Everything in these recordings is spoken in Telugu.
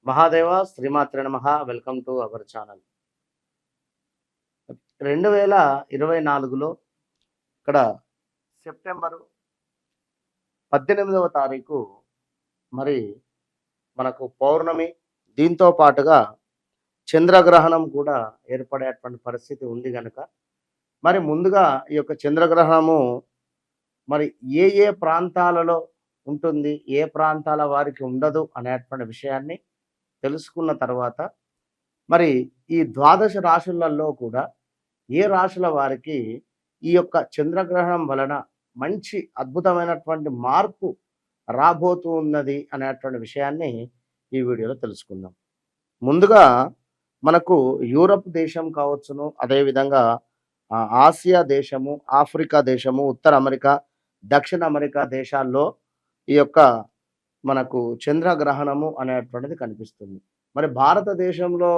మహాదేవ శ్రీమాత్రే నమః. Welcome to our channel. 2024లో ఇక్కడ సెప్టెంబరు 18వ తారీఖు మరి మనకు పౌర్ణమి, దీంతో పాటుగా చంద్రగ్రహణం కూడా ఏర్పడేటువంటి పరిస్థితి ఉంది గనక మరి ముందుగా ఈ యొక్క చంద్రగ్రహణము మరి ఏ ప్రాంతాలలో ఉంటుంది, ఏ ప్రాంతాల వారికి ఉండదు అనేటువంటి విషయాన్ని తెలుసుకున్న తర్వాత మరి ఈ ద్వాదశ రాశులలో కూడా ఏ రాశుల వారికి ఈ యొక్క చంద్రగ్రహణం వలన మంచి అద్భుతమైనటువంటి మార్పు రాబోతూ ఉన్నది అనేటువంటి విషయాన్ని ఈ వీడియోలో తెలుసుకుందాం. ముందుగా మనకు యూరప్ దేశం కావచ్చును, అదేవిధంగా ఆసియా దేశము, ఆఫ్రికా దేశము, ఉత్తర అమెరికా, దక్షిణ అమెరికా దేశాల్లో ఈ యొక్క మనకు చంద్రగ్రహణము అనేటువంటిది కనిపిస్తుంది. మరి భారతదేశంలో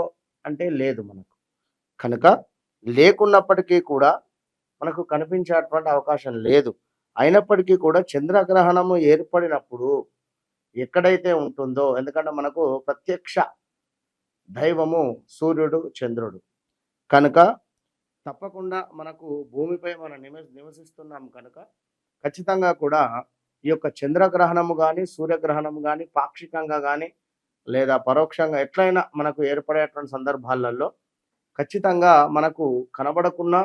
అంటే లేదు మనకు, కనుక లేకున్నప్పటికీ కూడా మనకు కనిపించేటువంటి అవకాశం లేదు. అయినప్పటికీ కూడా చంద్రగ్రహణము ఏర్పడినప్పుడు ఎక్కడైతే ఉంటుందో, ఎందుకంటే మనకు ప్రత్యక్ష దైవము సూర్యుడు, చంద్రుడు, కనుక తప్పకుండా మనకు భూమిపై మనం నివసిస్తున్నాం కనుక ఖచ్చితంగా కూడా ఈ యొక్క చంద్రగ్రహణము కానీ, సూర్యగ్రహణము కానీ పాక్షికంగా కానీ లేదా పరోక్షంగా ఎట్లయినా మనకు ఏర్పడేటువంటి సందర్భాలలో ఖచ్చితంగా మనకు కనబడకున్నా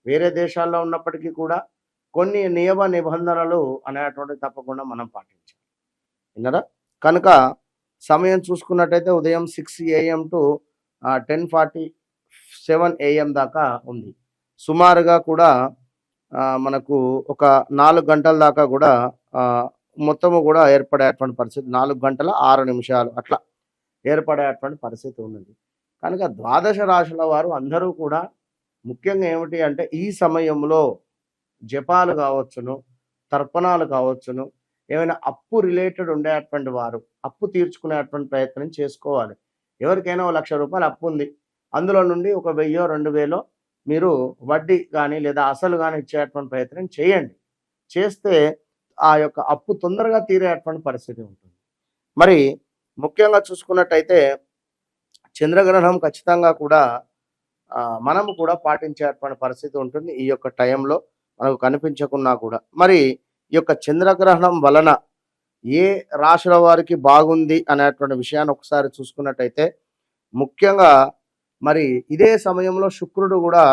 వేరే దేశాల్లో ఉన్నప్పటికీ కూడా కొన్ని నియమ నిబంధనలు అనేటువంటివి తప్పకుండా మనం పాటించాలి. విన్నారా? కనుక సమయం చూసుకున్నట్టయితే ఉదయం 6 AM టు 10:47 AM దాకా ఉంది. సుమారుగా కూడా మనకు ఒక 4 గంటల దాకా కూడా మొత్తము కూడా ఏర్పడేటువంటి పరిస్థితి, 4 గంటల 6 నిమిషాలు అట్లా ఏర్పడేటువంటి పరిస్థితి ఉన్నది. కనుక ద్వాదశ రాశుల వారు అందరూ కూడా ముఖ్యంగా ఏమిటి అంటే ఈ సమయంలో జపాలు కావచ్చును, తర్పణాలు కావచ్చును, ఏమైనా అప్పు రిలేటెడ్ ఉండేటువంటి వారు అప్పు తీర్చుకునేటువంటి ప్రయత్నం చేసుకోవాలి. ఎవరికైనా ₹1,00,000 అప్పు ఉంది, అందులో నుండి ఒక 1000 2000 మీరు వడ్డీ కానీ లేదా అసలు కానీ ఇచ్చేటువంటి ప్రయత్నం చేయండి. చేస్తే ఆ యొక్క అప్పు తొందరగా తీరేటువంటి పరిస్థితి ఉంటుంది. మరి ముఖ్యంగా చూసుకున్నట్టయితే చంద్రగ్రహణం ఖచ్చితంగా కూడా మనము కూడా పాటించేటువంటి పరిస్థితి ఉంటుంది ఈ యొక్క టైంలో, మనకు కనిపించకున్నా కూడా. మరి ఈ యొక్క చంద్రగ్రహణం వలన ఏ రాశుల వారికి బాగుంది అనేటువంటి విషయాన్ని ఒకసారి చూసుకున్నట్టయితే ముఖ్యంగా మరి ఇదే సమయంలో శుక్రుడు కూడా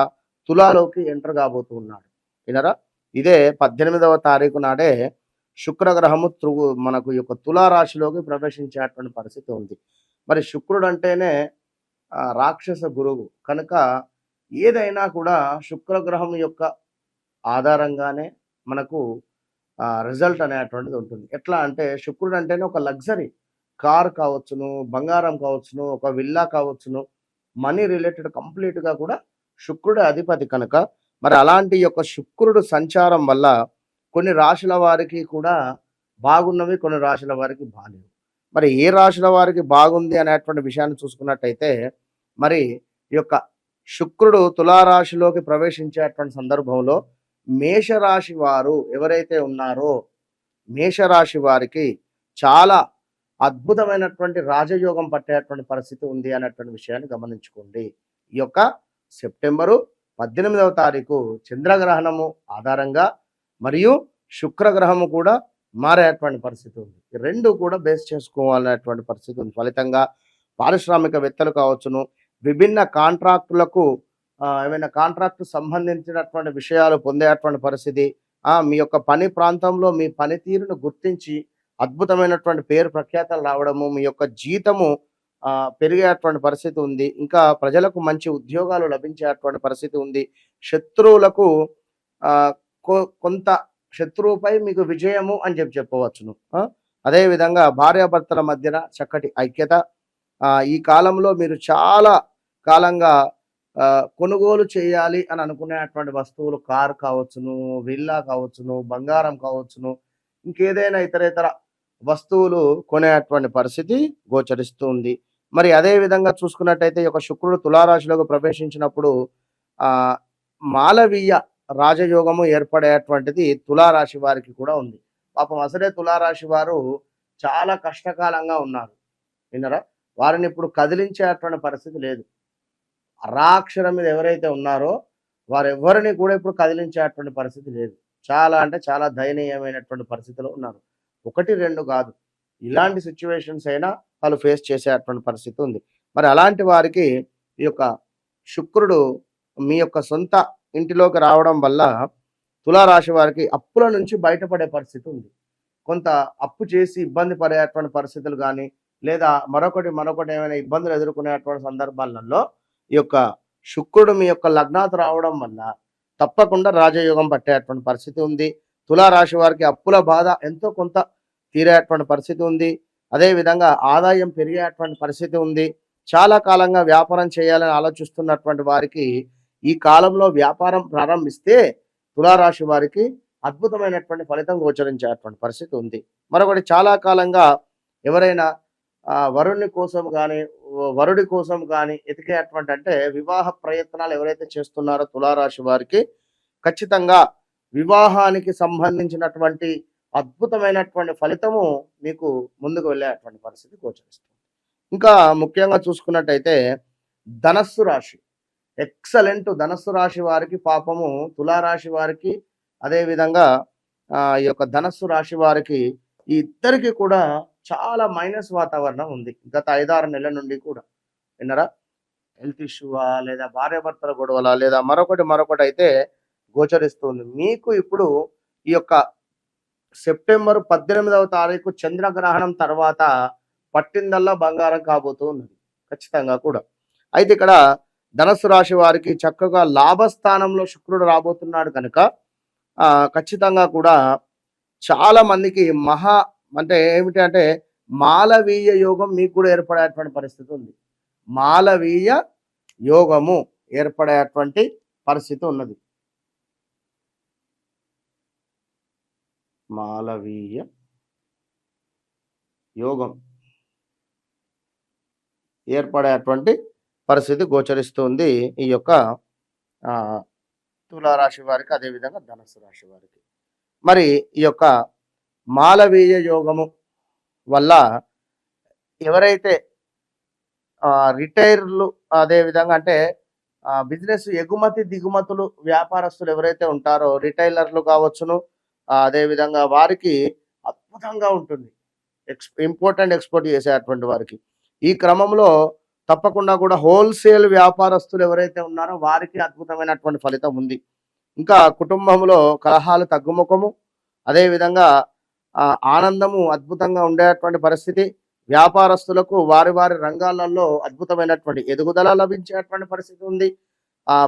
తులాలోకి ఎంటర్ కాబోతూ ఉన్నాడు. వినరా? ఇదే 18వ తారీఖు నాడే శుక్రగ్రహము మనకు ఈ యొక్క తులారాశిలోకి ప్రవేశించేటువంటి పరిస్థితి ఉంది. మరి శుక్రుడు అంటేనే రాక్షస గురువు, కనుక ఏదైనా కూడా శుక్రగ్రహం యొక్క ఆధారంగానే మనకు రిజల్ట్ అనేటువంటిది ఉంటుంది. ఎట్లా అంటే శుక్రుడు అంటేనే ఒక లగ్జరీ, కార్ కావచ్చును, బంగారం కావచ్చును, ఒక విల్లా కావచ్చును, మనీ రిలేటెడ్ కంప్లీట్గా కూడా శుక్రుడే అధిపతి. కనుక మరి అలాంటి యొక్క శుక్రుడు సంచారం వల్ల కొన్ని రాశుల వారికి కూడా బాగున్నవి, కొన్ని రాశుల వారికి బాగాలేవు. మరి ఏ రాశుల వారికి బాగుంది అనేటువంటి విషయాన్ని చూసుకున్నట్టయితే మరి ఈ యొక్క శుక్రుడు తులారాశిలోకి ప్రవేశించేటువంటి సందర్భంలో మేషరాశి వారు ఎవరైతే ఉన్నారో మేషరాశి వారికి చాలా అద్భుతమైనటువంటి రాజయోగం పట్టేటువంటి పరిస్థితి ఉంది అనేటువంటి విషయాన్ని గమనించుకోండి. ఈ యొక్క సెప్టెంబరు 18వ తారీఖు చంద్రగ్రహణము ఆధారంగా మరియు శుక్రగ్రహము కూడా మారేటువంటి పరిస్థితి ఉంది. ఈ రెండు కూడా బేస్ చేసుకోవాలనేటువంటి పరిస్థితి ఉంది. ఫలితంగా పారిశ్రామికవేత్తలు కావచ్చును, విభిన్న కాంట్రాక్టులకు ఏమైనా కాంట్రాక్టు సంబంధించినటువంటి విషయాలు పొందేటువంటి పరిస్థితి, మీ యొక్క పని ప్రాంతంలో మీ పనితీరును గుర్తించి అద్భుతమైనటువంటి పేరు ప్రఖ్యాతలు రావడము, మీ యొక్క జీతము పెరిగేటువంటి పరిస్థితి ఉంది. ఇంకా ప్రజలకు మంచి ఉద్యోగాలు లభించేటువంటి పరిస్థితి ఉంది. శత్రువులకు కొంత శత్రువుపై మీకు విజయము అని చెప్పవచ్చును. అదేవిధంగా భార్యాభర్తల మధ్యన చక్కటి ఐక్యత. ఈ కాలంలో మీరు చాలా కాలంగా కొనుగోలు చేయాలి అని అనుకునేటువంటి వస్తువులు, కార్ కావచ్చును, విల్లా కావచ్చును, బంగారం కావచ్చును, ఇంకేదైనా ఇతరేతర వస్తువులు కొనేటువంటి పరిస్థితి గోచరిస్తూ ఉంది. మరి అదే విధంగా చూసుకున్నట్టయితే ఒక శుక్రుడు తులారాశిలోకి ప్రవేశించినప్పుడు మాలవీయ రాజయోగము ఏర్పడేటువంటిది తులారాశి వారికి కూడా ఉంది. పాపం అసలే తులారాశి వారు చాలా కష్టకాలంగా ఉన్నారు. విన్నరా? వారిని ఇప్పుడు కదిలించేటువంటి పరిస్థితి లేదు. అరాక్షరం మీద ఎవరైతే ఉన్నారో వారెవ్వరిని కూడా ఇప్పుడు కదిలించేటువంటి పరిస్థితి లేదు. చాలా అంటే చాలా దయనీయమైనటువంటి పరిస్థితిలో ఉన్నారు. 1, 2 కాదు. ఇలాంటి సిట్యుయేషన్స్ అయినా వాళ్ళు ఫేస్ చేసేటువంటి పరిస్థితి ఉంది. మరి అలాంటి వారికి ఈ యొక్క శుక్రుడు మీ యొక్క సొంత ఇంటిలోకి రావడం వల్ల తులారాశి వారికి అప్పుల నుంచి బయటపడే పరిస్థితి ఉంది. కొంత అప్పు చేసి ఇబ్బంది పడేటువంటి పరిస్థితులు గానీ, లేదా మరొకటి ఏమైనా ఇబ్బందులు ఎదుర్కొనేటువంటి సందర్భాలలో ఈ యొక్క శుక్రుడు మీ యొక్క లగ్నాత్ రావడం వల్ల తప్పకుండా రాజయోగం పట్టేటువంటి పరిస్థితి ఉంది. తులారాశి వారికి అప్పుల బాధ ఎంతో కొంత తీరేటువంటి పరిస్థితి ఉంది. అదేవిధంగా ఆదాయం పెరిగేటువంటి పరిస్థితి ఉంది. చాలా కాలంగా వ్యాపారం చేయాలని ఆలోచిస్తున్నటువంటి వారికి ఈ కాలంలో వ్యాపారం ప్రారంభిస్తే తులారాశి వారికి అద్భుతమైనటువంటి ఫలితం గోచరించేటువంటి పరిస్థితి ఉంది. మరొకటి చాలా కాలంగా ఎవరైనా వరుణ్ణి కోసం కానీ వరుడి కోసం కానీ ఎతికేటువంటి అంటే వివాహ ప్రయత్నాలు ఎవరైతే చేస్తున్నారో తులారాశి వారికి ఖచ్చితంగా వివాహానికి సంబంధించినటువంటి అద్భుతమైనటువంటి ఫలితము మీకు ముందుకు వెళ్ళేటువంటి పరిస్థితి గోచరిస్తుంది. ఇంకా ముఖ్యంగా చూసుకున్నట్టయితే ధనస్సు రాశి ఎక్సలెంట్. ధనస్సు రాశి వారికి పాపము తులారాశి వారికి అదేవిధంగా ఈ యొక్క ధనస్సు రాశి వారికి ఈ ఇద్దరికి కూడా చాలా మైనస్ వాతావరణం ఉంది గత 5-6 నెలల నుండి కూడా. విన్నారా? హెల్త్ ఇష్యూవా, లేదా భార్యాభర్తల గొడవలా, లేదా మరొకటి అయితే గోచరిస్తుంది. మీకు ఇప్పుడు ఈ యొక్క సెప్టెంబర్ 18వ తారీఖు చంద్రగ్రహణం తర్వాత పట్టిందల్లా బంగారం కాబోతూ ఉన్నది ఖచ్చితంగా కూడా. అయితే ఇక్కడ ధనస్సు రాశి వారికి చక్కగా లాభస్థానంలో శుక్రుడు రాబోతున్నాడు కనుక ఖచ్చితంగా కూడా చాలా మందికి అంటే ఏమిటి అంటే మాలవీయ యోగం మీకు కూడా ఏర్పడేటువంటి పరిస్థితి ఉంది. మాలవీయ యోగము ఏర్పడేటువంటి పరిస్థితి ఉన్నది. మాలవీయ యోగం ఏర్పడేటువంటి పరిస్థితి గోచరిస్తుంది ఈ యొక్క తులారాశి వారికి, అదేవిధంగా ధనుస్సు రాశి వారికి. మరి ఈ యొక్క మాలవీయ యోగము వల్ల ఎవరైతే రిటైర్లు, అదేవిధంగా అంటే బిజినెస్ ఎగుమతి దిగుమతులు వ్యాపారస్తులు ఎవరైతే ఉంటారో రిటైలర్లు కావచ్చును, అదేవిధంగా వారికి అద్భుతంగా ఉంటుంది. ఇంపోర్ట్ ఎక్స్పోర్ట్ చేసేటువంటి వారికి ఈ క్రమంలో తప్పకుండా కూడా హోల్సేల్ వ్యాపారస్తులు ఎవరైతే ఉన్నారో వారికి అద్భుతమైనటువంటి ఫలితం ఉంది. ఇంకా కుటుంబంలో కలహాలు తగ్గుముఖము, అదేవిధంగా ఆనందము అద్భుతంగా ఉండేటువంటి పరిస్థితి. వ్యాపారస్తులకు వారి రంగాలలో అద్భుతమైనటువంటి ఎదుగుదల లభించేటువంటి పరిస్థితి ఉంది.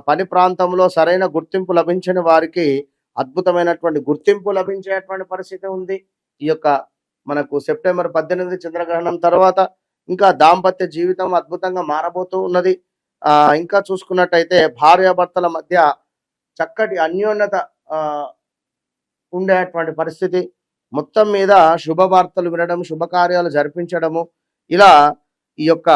పని ప్రాంతంలో సరైన గుర్తింపు లభించని వారికి అద్భుతమైనటువంటి గుర్తింపు లభించేటువంటి పరిస్థితి ఉంది. ఈ యొక్క మనకు సెప్టెంబర్ 18 చంద్రగ్రహణం తర్వాత ఇంకా దాంపత్య జీవితం అద్భుతంగా మారబోతూ ఉన్నది. ఇంకా చూసుకున్నట్టయితే భార్యాభర్తల మధ్య చక్కటి అన్యోన్యత ఉండేటువంటి పరిస్థితి. మొత్తం మీద శుభవార్తలు వినడం, శుభకార్యాలు జరిపించడము, ఇలా ఈ యొక్క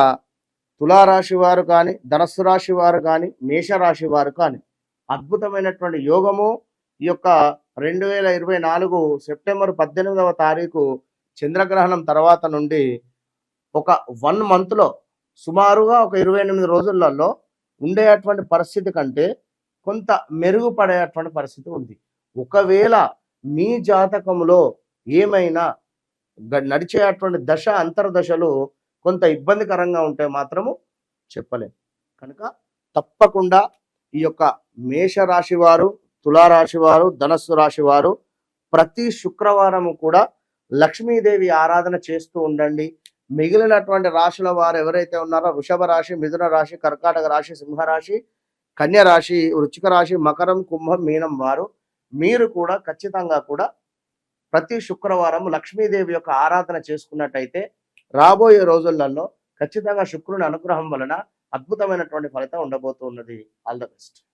తులారాశి వారు కానీ, ధనస్సు రాశి వారు కానీ, మేషరాశి వారు కానీ అద్భుతమైనటువంటి యోగము ఈ యొక్క 2024 సెప్టెంబర్ 18వ తారీఖు చంద్రగ్రహణం తర్వాత నుండి ఒక 1 మంత్లో సుమారుగా ఒక 28 రోజులలో ఉండేటువంటి పరిస్థితి కంటే కొంత మెరుగుపడేటువంటి పరిస్థితి ఉంది. ఒకవేళ మీ జాతకంలో ఏమైనా నడిచేటువంటి దశ అంతర్దశలు కొంత ఇబ్బందికరంగా ఉంటే మాత్రము చెప్పలేం. కనుక తప్పకుండా ఈ యొక్క మేషరాశి వారు, తులారాశి వారు, ధనస్సు రాశి వారు ప్రతి శుక్రవారము కూడా లక్ష్మీదేవి ఆరాధన చేస్తూ ఉండండి. మిగిలినటువంటి రాశుల వారు ఎవరైతే ఉన్నారో వృషభ రాశి, మిథున రాశి, కర్కాటక రాశి, సింహరాశి, కన్య రాశి, వృశ్చిక రాశి, మకరం, కుంభం, మీనం వారు మీరు కూడా ఖచ్చితంగా కూడా ప్రతి శుక్రవారం లక్ష్మీదేవి యొక్క ఆరాధన చేసుకున్నట్టయితే రాబోయే రోజులలో ఖచ్చితంగా శుక్రుని అనుగ్రహం వలన అద్భుతమైనటువంటి ఫలితం ఉండబోతున్నది. All the best.